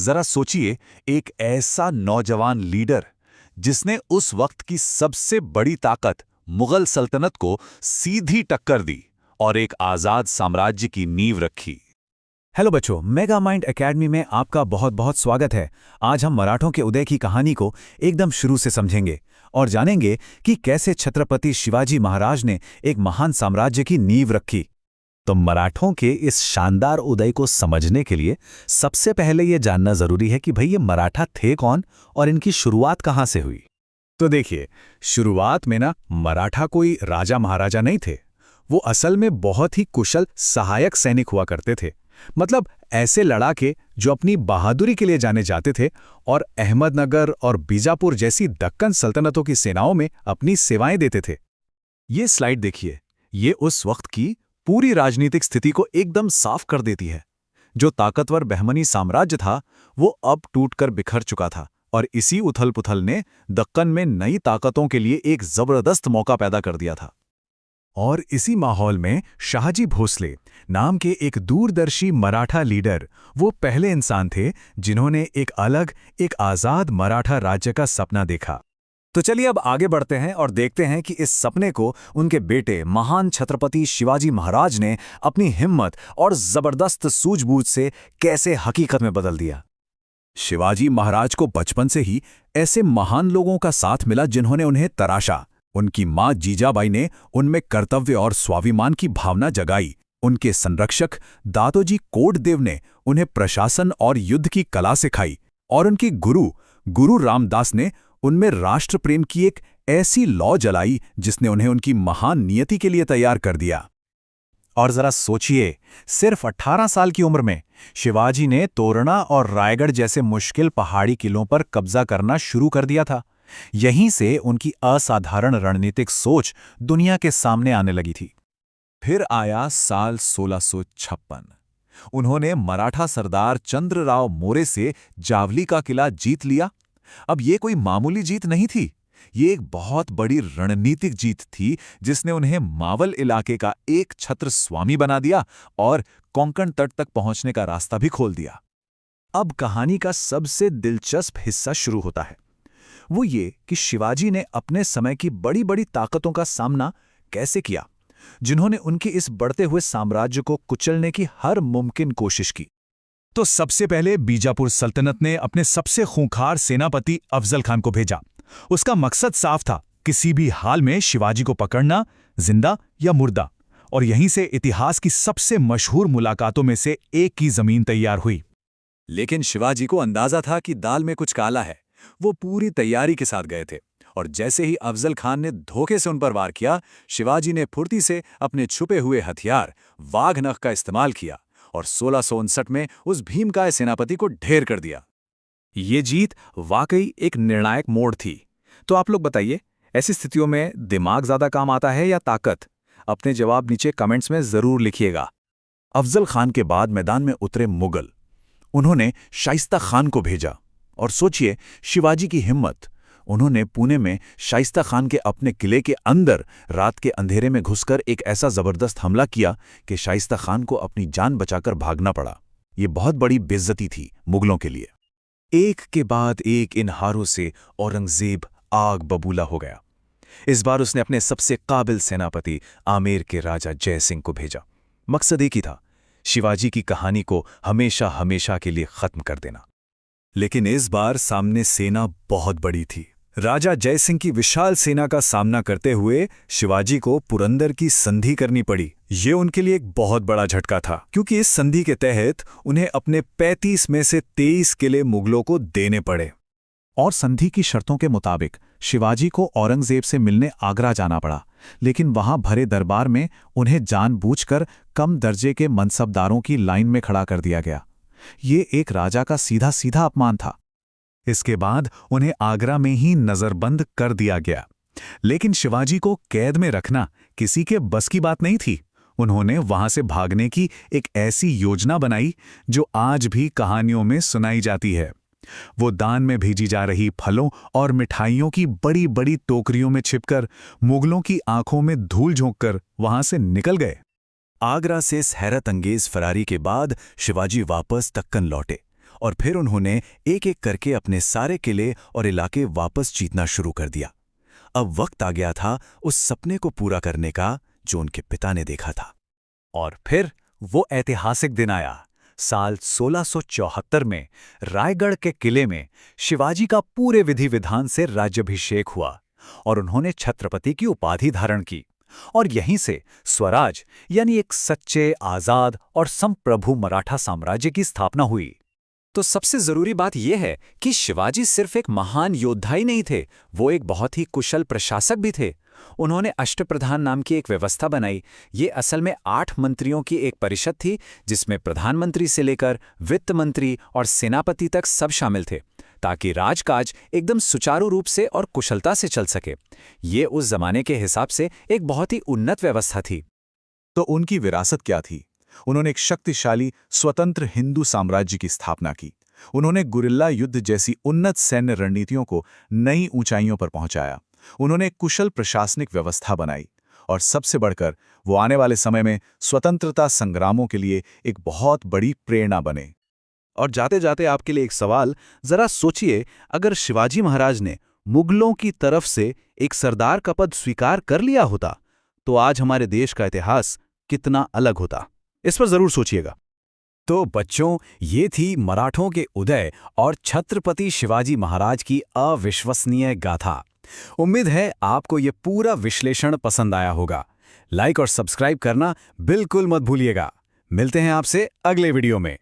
जरा सोचिए, एक ऐसा नौजवान लीडर जिसने उस वक्त की सबसे बड़ी ताकत मुगल सल्तनत को सीधी टक्कर दी और एक आजाद साम्राज्य की नींव रखी। हेलो बच्चों, मेगा माइंड एकेडमी में आपका बहुत बहुत स्वागत है। आज हम मराठों के उदय की कहानी को एकदम शुरू से समझेंगे और जानेंगे कि कैसे छत्रपति शिवाजी महाराज ने एक महान साम्राज्य की नींव रखी। तो मराठों के इस शानदार उदय को समझने के लिए सबसे पहले ये जानना जरूरी है कि भाई ये मराठा थे कौन और इनकी शुरुआत कहाँ से हुई। तो देखिए, शुरुआत में मराठा कोई राजा महाराजा नहीं थे। वो असल में बहुत ही कुशल सहायक सैनिक हुआ करते थे। मतलब ऐसे लड़ाके जो अपनी बहादुरी के लिए जाने जाते थे और अहमदनगर और बीजापुर जैसी दक्कन सल्तनतों की सेनाओं में अपनी सेवाएं देते थे। ये स्लाइड देखिए, ये उस वक्त की पूरी राजनीतिक स्थिति को एकदम साफ कर देती है। जो ताकतवर बहमनी साम्राज्य था वो अब टूटकर बिखर चुका था और इसी उथल-पुथल ने दक्कन में नई ताकतों के लिए एक जबरदस्त मौका पैदा कर दिया था। और इसी माहौल में शाहजी भोसले नाम के एक दूरदर्शी मराठा लीडर वो पहले इंसान थे जिन्होंने एक अलग, एक आज़ाद मराठा राज्य का सपना देखा। तो चलिए अब आगे बढ़ते हैं और देखते हैं कि इस सपने को उनके बेटे महान छत्रपति शिवाजी महाराज ने अपनी हिम्मत और जबरदस्त सूझबूझ से कैसे हकीकत में बदल दिया। शिवाजी महाराज को बचपन से ही ऐसे महान लोगों का साथ मिला जिन्होंने उन्हें तराशा। उनकी मां जीजाबाई ने उनमें कर्तव्य और स्वाभिमान की भावना जगाई। उनके संरक्षक दादोजी कोटदेव ने उन्हें प्रशासन और युद्ध की कला सिखाई और उनके गुरु रामदास ने उनमें राष्ट्र प्रेम की एक ऐसी लौ जलाई जिसने उन्हें उनकी महान नियति के लिए तैयार कर दिया। और जरा सोचिए, सिर्फ 18 साल की उम्र में शिवाजी ने तोरणा और रायगढ़ जैसे मुश्किल पहाड़ी किलों पर कब्जा करना शुरू कर दिया था। यहीं से उनकी असाधारण रणनीतिक सोच दुनिया के सामने आने लगी थी। फिर आया साल 1656। उन्होंने मराठा सरदार चंद्रराव मोरे से जावली का किला जीत लिया। अब ये कोई मामूली जीत नहीं थी, ये एक बहुत बड़ी रणनीतिक जीत थी जिसने उन्हें मावल इलाके का एक छत्र स्वामी बना दिया और कोंकण तट तक पहुंचने का रास्ता भी खोल दिया। अब कहानी का सबसे दिलचस्प हिस्सा शुरू होता है। वो ये कि शिवाजी ने अपने समय की बड़ी बड़ी ताकतों का सामना कैसे किया, जिन्होंने उनके इस बढ़ते हुए साम्राज्य को कुचलने की हर मुमकिन कोशिश की। तो सबसे पहले बीजापुर सल्तनत ने अपने सबसे खूंखार सेनापति अफजल खान को भेजा। उसका मकसद साफ था, किसी भी हाल में शिवाजी को पकड़ना, जिंदा या मुर्दा। और यहीं से इतिहास की सबसे मशहूर मुलाकातों में से एक की जमीन तैयार हुई। लेकिन शिवाजी को अंदाजा था कि दाल में कुछ काला है। वो पूरी तैयारी के साथ गए थे और जैसे ही अफजल खान ने धोखे से उन पर वार किया, शिवाजी ने फुर्ती से अपने छुपे हुए हथियार वाघ नख का इस्तेमाल किया और 1659 में उस भीमकाय सेनापति को ढेर कर दिया। ये जीत वाकई एक निर्णायक मोड़ थी। तो आप लोग बताइए, ऐसी स्थितियों में दिमाग ज्यादा काम आता है या ताकत? अपने जवाब नीचे कमेंट्स में जरूर लिखिएगा। अफजल खान के बाद मैदान में उतरे मुगल। उन्होंने शाइस्ता खान को भेजा और सोचिए शिवाजी की हिम्मत। उन्होंने पुणे में शाइस्ता खान के अपने किले के अंदर रात के अंधेरे में घुसकर एक ऐसा जबरदस्त हमला किया कि शाइस्ता खान को अपनी जान बचाकर भागना पड़ा। ये बहुत बड़ी बेइज्जती थी मुगलों के लिए। एक के बाद एक इन हारों से औरंगजेब आग बबूला हो गया। इस बार उसने अपने सबसे काबिल सेनापति आमेर के राजा जय सिंह को भेजा। मकसद एक ही था, शिवाजी की कहानी को हमेशा हमेशा के लिए खत्म कर देना। लेकिन इस बार सामने सेना बहुत बड़ी थी। राजा जय सिंह की विशाल सेना का सामना करते हुए शिवाजी को पुरंदर की संधि करनी पड़ी। ये उनके लिए एक बहुत बड़ा झटका था, क्योंकि इस संधि के तहत उन्हें अपने 35 में से 23 किले मुगलों को देने पड़े। और संधि की शर्तों के मुताबिक शिवाजी को औरंगजेब से मिलने आगरा जाना पड़ा, लेकिन वहां भरे दरबार में उन्हें जानबूझकर कम दर्जे के मनसबदारों की लाइन में खड़ा कर दिया गया। ये एक राजा का सीधा सीधा अपमान था। इसके बाद उन्हें आगरा में ही नजरबंद कर दिया गया। लेकिन शिवाजी को कैद में रखना किसी के बस की बात नहीं थी। उन्होंने वहां से भागने की एक ऐसी योजना बनाई जो आज भी कहानियों में सुनाई जाती है। वो दान में भेजी जा रही फलों और मिठाइयों की बड़ी बड़ी टोकरियों में छिपकर मुगलों की आंखों में धूल झोंककर वहां से निकल गए। आगरा से इस हैरत अंगेज फरारी के बाद शिवाजी वापस दक्कन लौटे और फिर उन्होंने एक एक करके अपने सारे किले और इलाके वापस जीतना शुरू कर दिया। अब वक्त आ गया था उस सपने को पूरा करने का जो उनके पिता ने देखा था। और फिर वो ऐतिहासिक दिन आया। साल 1674 में रायगढ़ के किले में शिवाजी का पूरे विधि विधान से राज्याभिषेक हुआ और उन्होंने छत्रपति की उपाधि धारण की। और यहीं से स्वराज यानी एक सच्चे, आजाद और संप्रभु मराठा साम्राज्य की स्थापना हुई। तो सबसे जरूरी बात यह है कि शिवाजी सिर्फ एक महान योद्धा ही नहीं थे, वो एक बहुत ही कुशल प्रशासक भी थे। उन्होंने अष्टप्रधान नाम की एक व्यवस्था बनाई। ये असल में 8 मंत्रियों की एक परिषद थी, जिसमें प्रधानमंत्री से लेकर वित्त मंत्री और सेनापति तक सब शामिल थे, ताकि राजकाज एकदम सुचारू रूप से और कुशलता से चल सके। ये उस जमाने के हिसाब से एक बहुत ही उन्नत व्यवस्था थी। तो उनकी विरासत क्या थी? उन्होंने एक शक्तिशाली स्वतंत्र हिंदू साम्राज्य की स्थापना की। उन्होंने गुरिल्ला युद्ध जैसी उन्नत सैन्य रणनीतियों को नई ऊंचाइयों पर पहुंचाया। उन्होंने एक कुशल प्रशासनिक व्यवस्था बनाई और सबसे बढ़कर वो आने वाले समय में स्वतंत्रता संग्रामों के लिए एक बहुत बड़ी प्रेरणा बने। और जाते जाते आपके लिए एक सवाल, जरा सोचिए, अगर शिवाजी महाराज ने मुगलों की तरफ से एक सरदार का पद स्वीकार कर लिया होता तो आज हमारे देश का इतिहास कितना अलग होता। इस पर जरूर सोचिएगा। तो बच्चों, ये थी मराठों के उदय और छत्रपति शिवाजी महाराज की अविश्वसनीय गाथा। उम्मीद है आपको ये पूरा विश्लेषण पसंद आया होगा। लाइक और सब्सक्राइब करना बिल्कुल मत भूलिएगा। मिलते हैं आपसे अगले वीडियो में।